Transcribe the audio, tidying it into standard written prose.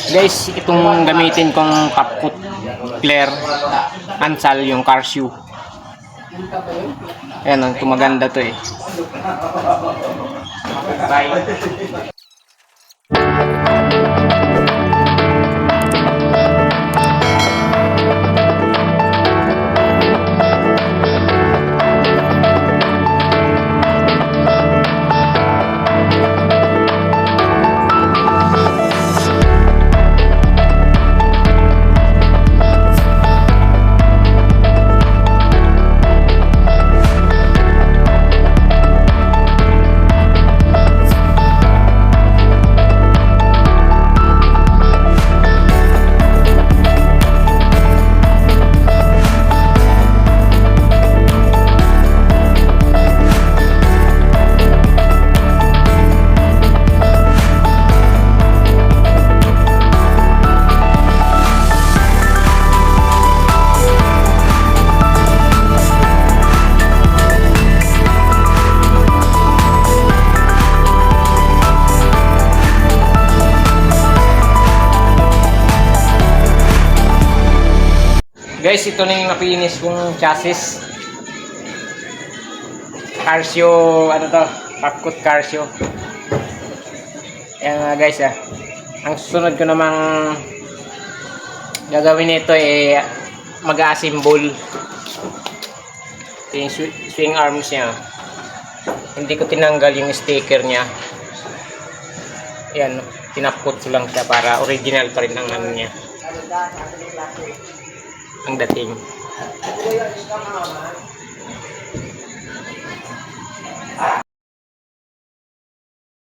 Guys, itong gamitin kong Top Clear Ansal, yung car shoe. Ayan, ito maganda to eh. Bye. Guys, ito na yung napinis kong chassis. Casio, ano to? Top Casio. Ayan guys Ang susunod ko namang gagawin nito ay mag-assemble yung swing arms niya. Hindi ko tinanggal yung sticker niya. Ayan, tinapkot ko lang siya para original pa rin ang ano niya. Ang dating.